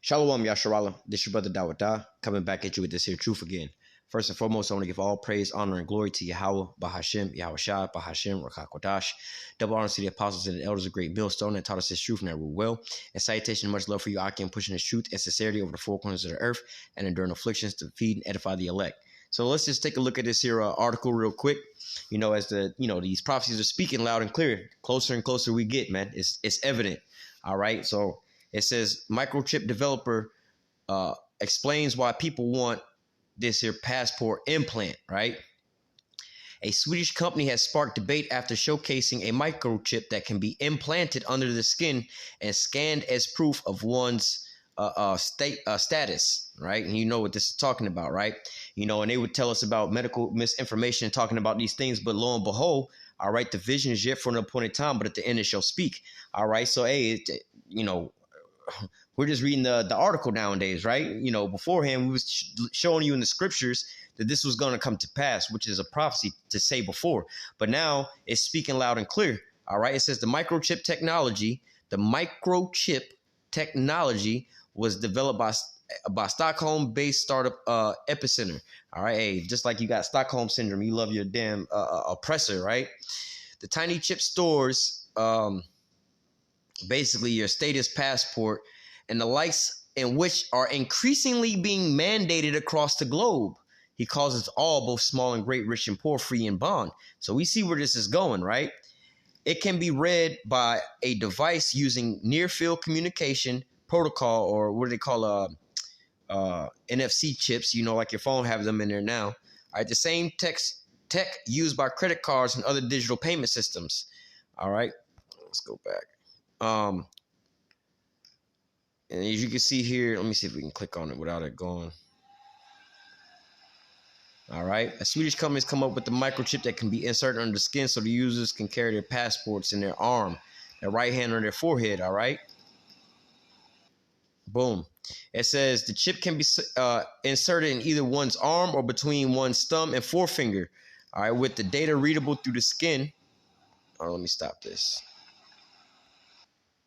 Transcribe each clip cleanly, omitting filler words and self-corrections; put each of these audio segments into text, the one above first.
Shalom Yasharala, this your brother Dawada, coming back at you with this here truth again. First and foremost, I want to give all praise, honor, and glory to Yahweh, Bahashem, Yahushua, Bahashem, Rakakodash. Double honor to the apostles and the elders of Great Millstone that taught us this truth and that rule well. And salutation and much love for you, Aki, and pushing this truth and sincerity over the four corners of the earth and enduring afflictions to feed and edify the elect. So let's just take a look at this here article real quick. As these prophecies are speaking loud and clear, closer and closer we get, man. It's evident. All right. So it says microchip developer explains why people want this here passport implant, right? A Swedish company has sparked debate after showcasing a microchip that can be implanted under the skin and scanned as proof of one's status, right? And you know what this is talking about, right? And they would tell us about medical misinformation talking about these things, but lo and behold, all right, the vision is yet for an appointed time, but at the end it shall speak. All right, so hey, we're just reading the article nowadays, right? Beforehand we was showing you in the scriptures that this was going to come to pass, which is a prophecy to say before. But now it's speaking loud and clear. All right, it says the microchip technology was developed by Stockholm-based startup Epicenter. All right, hey, just like you got Stockholm syndrome, you love your damn oppressor, right? The tiny chip stores basically your status passport and the likes, in which are increasingly being mandated across the globe. He calls us all, both small and great, rich and poor, free and bond. So we see where this is going, right? It can be read by a device using near field communication protocol, or what do they call NFC chips, like your phone have them in there now. All right, the same tech used by credit cards and other digital payment systems. All right, let's go back. And as you can see here, let me see if we can click on it without it going. All right, a Swedish company has come up with a microchip that can be inserted under the skin so the users can carry their passports in their arm, their right hand, or their forehead. All right, boom. It says the chip can be inserted in either one's arm or between one's thumb and forefinger. All right, with the data readable through the skin. Oh, let me stop this.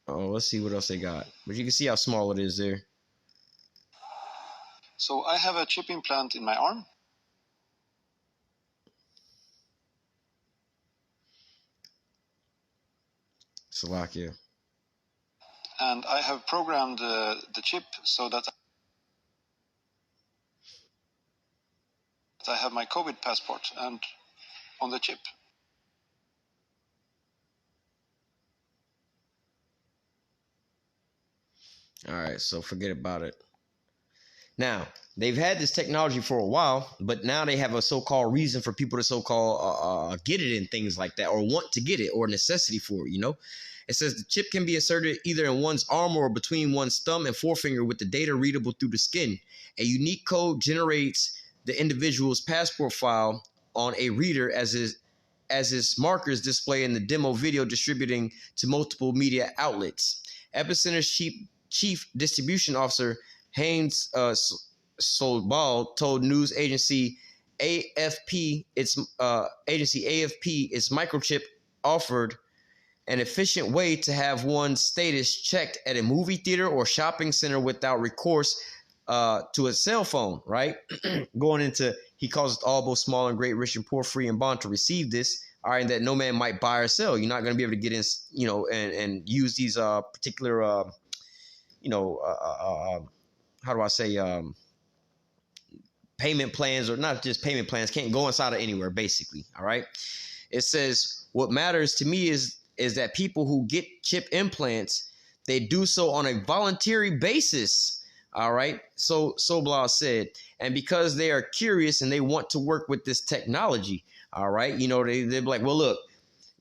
Oh, let's see what else they got. But you can see how small it is there. So I have a chip implant in my arm. Slovakia. And I have programmed the chip so that I have my COVID passport and on the chip. All right, so forget about it. Now, they've had this technology for a while, but now they have a so-called reason for people to so-called get it and things like that, or want to get it, or necessity for it, It says the chip can be inserted either in one's arm or between one's thumb and forefinger with the data readable through the skin. A unique code generates the individual's passport file on a reader as his markers display in the demo video distributing to multiple media outlets. Epicenter's Chief Distribution Officer Haynes Solbal told news agency AFP its microchip offered an efficient way to have one's status checked at a movie theater or shopping center without recourse to a cell phone, right? Going into, he calls it all both small and great, rich and poor, free and bond to receive this. All right, that no man might buy or sell. You're not going to be able to get in, and use these particular, how do I say, payment plans, or not just payment plans, can't go inside of anywhere, basically. All right. It says, what matters to me is that people who get chip implants, they do so on a voluntary basis. All right. So Soblau said, and because they are curious and they want to work with this technology. All right. They're like, well, look,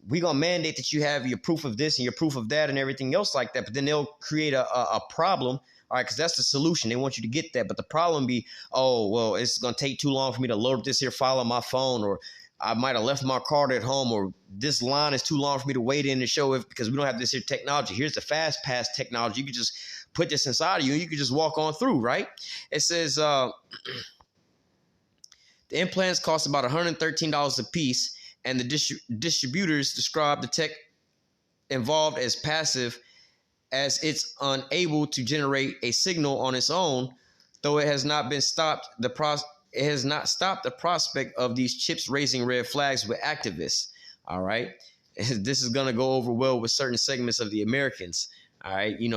we're going to mandate that you have your proof of this and your proof of that and everything else like that. But then they'll create a problem. All right, because that's the solution. They want you to get that. But the problem be, oh, well, it's going to take too long for me to load this here file on my phone, or I might have left my card at home, or this line is too long for me to wait in to show it because we don't have this here technology. Here's the fast pass technology. You can just put this inside of you and you can just walk on through, right? It says the implants cost about $113 a piece, and the distributors describe the tech involved as passive as it's unable to generate a signal on its own, though it has not stopped the prospect of these chips raising red flags with activists. All right. This is going to go over well with certain segments of the Americans. All right. We're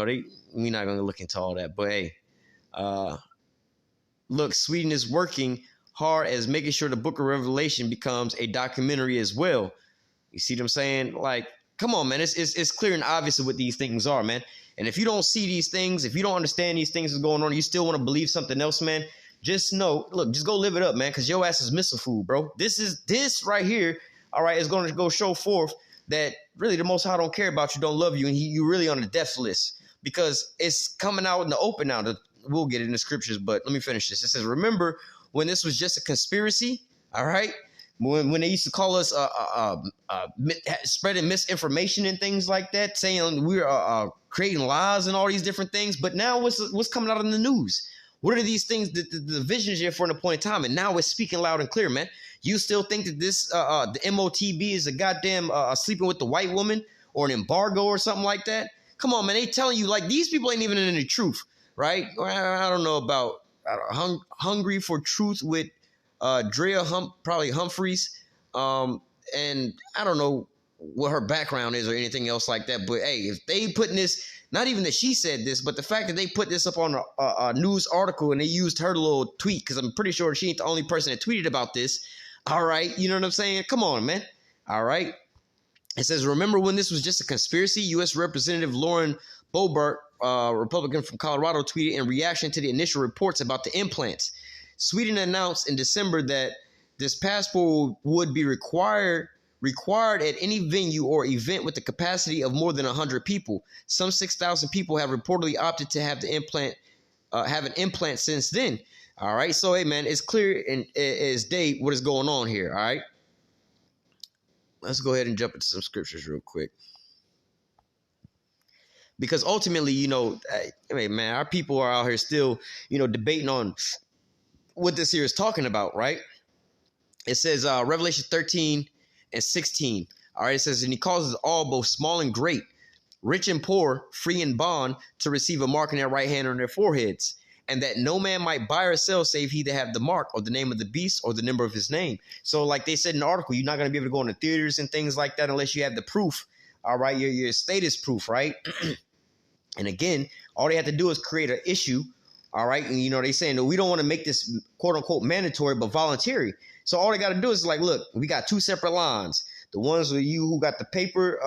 not going to look into all that. But hey, look, Sweden is working hard as making sure the Book of Revelation becomes a documentary as well. You see what I'm saying? Like, come on, man. It's clear and obvious what these things are, man. And if you don't see these things, if you don't understand these things that's going on, you still want to believe something else, man, just know, look, just go live it up, man, because your ass is missile food, bro. This right here, all right, is going to go show forth that really the Most High don't care about you, don't love you, and you really on the death list, because it's coming out in the open now. We'll get it in the scriptures, but let me finish this. It says, remember when this was just a conspiracy, all right? When they used to call us spreading misinformation and things like that, saying we're creating lies and all these different things. But now what's coming out in the news? What are these things, the visions here for an appointed time? And now it's speaking loud and clear, man. You still think that this the MOTB is a goddamn sleeping with the white woman or an embargo or something like that? Come on, man. They telling you, like, these people ain't even in the truth, right? I don't know about Hungry for Truth with Drea probably Humphreys. And I don't know what her background is or anything else like that. But hey, if they putting this, not even that she said this, but the fact that they put this up on a news article and they used her little tweet, because I'm pretty sure she ain't the only person that tweeted about this. All right. You know what I'm saying? Come on, man. All right. It says, remember when this was just a conspiracy? U.S. Representative Lauren Boebert, Republican from Colorado, tweeted in reaction to the initial reports about the implants. Sweden announced in December that this passport would be required at any venue or event with the capacity of more than 100 people. Some 6,000 people have reportedly opted to have have an implant since then. All right. So, hey, man, it's clear as day what is going on here. All right. Let's go ahead and jump into some scriptures real quick. Because ultimately, man, our people are out here still, debating on what this here is talking about, right? It says Revelation 13 and 16. All right, it says, and he causes all, both small and great, rich and poor, free and bond, to receive a mark in their right hand or on their foreheads, and that no man might buy or sell save he that have the mark or the name of the beast or the number of his name. So like they said in the article, you're not going to be able to go into theaters and things like that unless you have the proof. All right, your status proof, right? And again, all they have to do is create an issue. All right. And, they saying that we don't want to make this quote unquote mandatory, but voluntary. So all they got to do is like, look, we got two separate lines. The ones with you who got the paper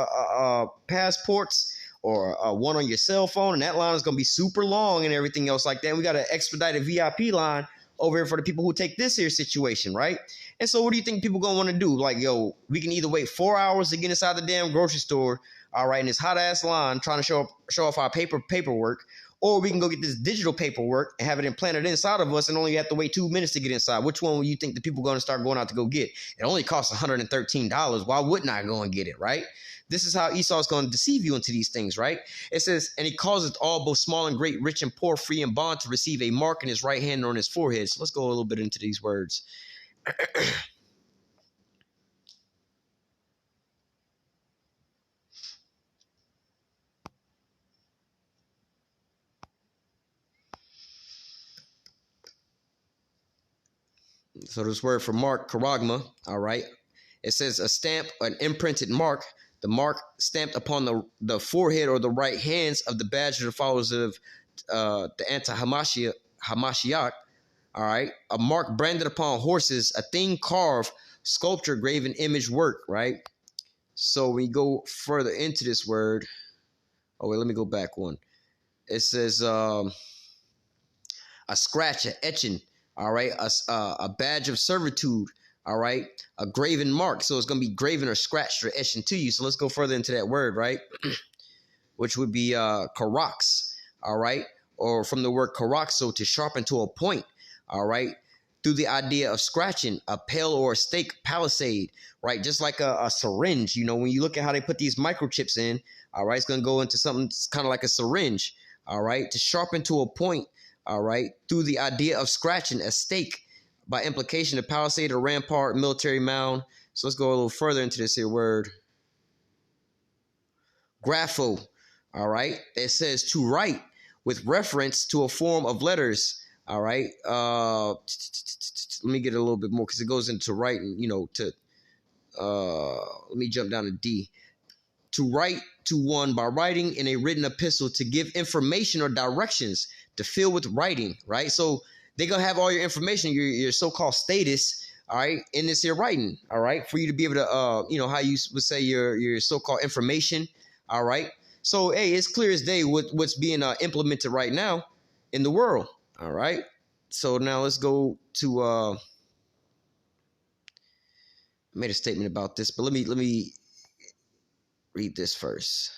passports or one on your cell phone. And that line is going to be super long and everything else like that. And we got an expedited VIP line over here for the people who take this here situation. Right. And so what do you think people going to want to do? Like, yo, we can either wait 4 hours to get inside the damn grocery store. All right. In this hot ass line trying to show off our paperwork. Or we can go get this digital paperwork and have it implanted inside of us and only have to wait 2 minutes to get inside. Which one will you think the people are going to start going out to go get? It only costs $113. Why wouldn't I go and get it, right? This is how Esau is going to deceive you into these things, right? It says, and he causes all, both small and great, rich and poor, free and bond, to receive a mark in his right hand or on his forehead. So let's go a little bit into these words. So this word for mark, charagma, all right. It says a stamp, an imprinted mark, the mark stamped upon the forehead or the right hands of the badge of the followers of the anti-Hamashiach, all right. A mark branded upon horses, a thing carved, sculpture, graven image work, right? So we go further into this word. Oh, wait, let me go back one. It says a scratch, an etching, all right, a badge of servitude, all right, a graven mark. So it's going to be graven or scratched or etched into you. So let's go further into that word, right, which would be karax, all right, or from the word karaxo, to sharpen to a point, all right, through the idea of scratching, a pale or a stake palisade, right, just like a syringe. When you look at how they put these microchips in, all right, it's going to go into something kind of like a syringe, all right, to sharpen to a point. All right, through the idea of scratching, a stake, by implication, a palisade, a rampart, military mound. So let's go a little further into this here word. Grapho, All right. It says to write with reference to a form of letters. All right. Let me get a little bit more because it goes into writing, let me jump down to D. To write to one by writing in a written epistle to give information or directions to fill with writing, right? So they're going to have all your information, your so-called status, all right, in this here writing, all right, for you to be able to, how you would say your so-called information, all right? So, hey, it's clear as day what's being implemented right now in the world, all right? So now let's go to, I made a statement about this, but let me read this first.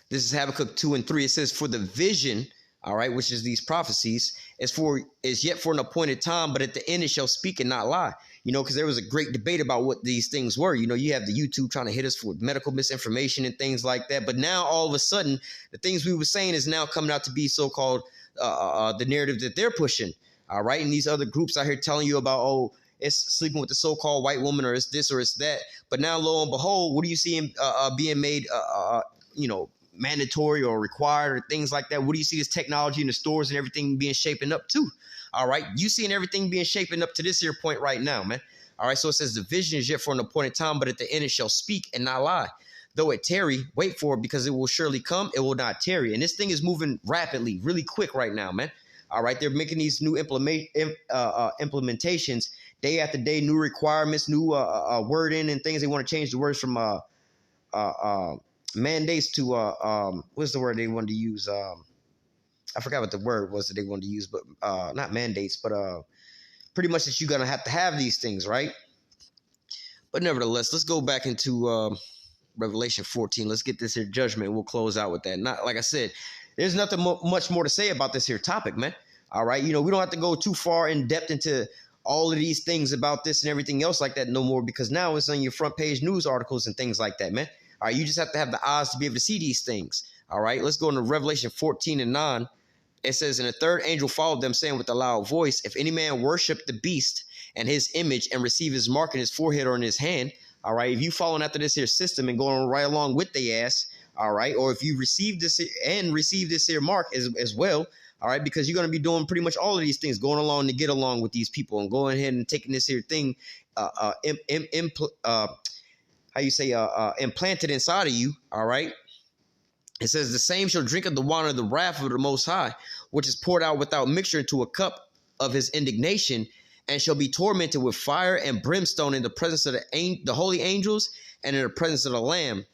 This is Habakkuk 2 and 3. It says, for the vision, all right, which is these prophecies, is yet for an appointed time, but at the end it shall speak and not lie. Because there was a great debate about what these things were. You have the YouTube trying to hit us for medical misinformation and things like that. But now all of a sudden, the things we were saying is now coming out to be so-called the narrative that they're pushing. All right. And these other groups out here telling you about, it's sleeping with the so-called white woman, or it's this or it's that. But now, lo and behold, what do you see being made, mandatory or required or things like that? What do you see this technology in the stores and everything being shaping up to? All right. You seeing everything being shaping up to this here point right now, man. All right. So it says the vision is yet for an appointed time, but at the end it shall speak and not lie. Though it tarry, wait for it, because it will surely come. It will not tarry. And this thing is moving rapidly, really quick right now, man. All right. They're making these new implementations day after day, new requirements, new wording and things. They want to change the words from mandates to what's the word they wanted to use? I forgot what the word was that they wanted to use, but not mandates, but pretty much that you're gonna have to have these things, right? But nevertheless, let's go back into Revelation 14. Let's get this here judgment. We'll close out with that. Not like I said, there's nothing much more to say about this here topic, man. All right, we don't have to go too far in depth into all of these things about this and everything else like that no more, because now it's on your front page news articles and things like that, man. All right, you just have to have the eyes to be able to see these things. All right, let's go into Revelation 14 and 9. It says, and a third angel followed them, saying with a loud voice, if any man worship the beast and his image and receive his mark in his forehead or in his hand, all right, if you following after this here system and going right along with the ass, all right, or if you receive this here mark as well, all right, because you're going to be doing pretty much all of these things, going along to get along with these people and going ahead and taking this here thing, implanted inside of you, all right? It says, the same shall drink of the wine of the wrath of the Most High, which is poured out without mixture into a cup of his indignation, and shall be tormented with fire and brimstone in the presence of the holy angels and in the presence of the Lamb.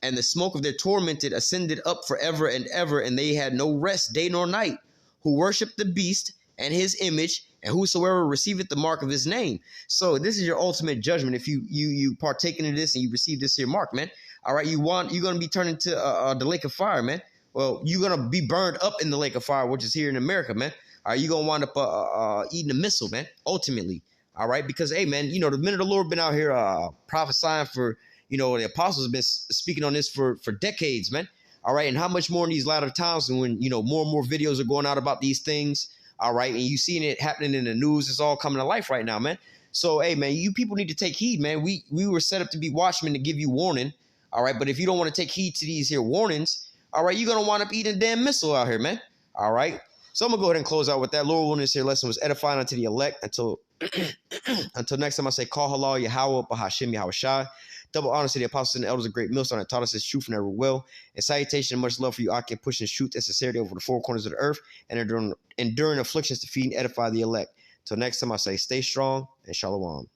And the smoke of their tormented ascended up forever and ever, and they had no rest day nor night, who worshiped the beast and his image, and whosoever receiveth the mark of his name. So this is your ultimate judgment if you partake in this and you receive this here mark, man. All right, you're going to be turned into the lake of fire, man. Well, you're going to be burned up in the lake of fire, which is here in America, man. All right, you're going to wind up eating a missile, man, ultimately. All right, because, hey, man, the minute the Lord been out here prophesying for, the apostles have been speaking on this for decades, man. All right, and how much more in these latter times when, more and more videos are going out about these things, all right, and you seeing it happening in the news, it's all coming to life right now, man. So, hey, man, you people need to take heed, man. We were set up to be watchmen to give you warning. All right, but if you don't want to take heed to these here warnings, all right, you're going to wind up eating a damn missile out here, man. All right, so I'm going to go ahead and close out with that. Lord willing, this here lesson was edifying unto the elect. Until next time, I say, call halal Yahweh, Bahashim Yahweh Shai. Double honor to the apostles and the elders of Great Millstone that taught us this truth and never will. And salutation and much love for you, Akim, pushing truth and sincerity over the four corners of the earth and enduring afflictions to feed and edify the elect. Till next time, I say, stay strong and shalom.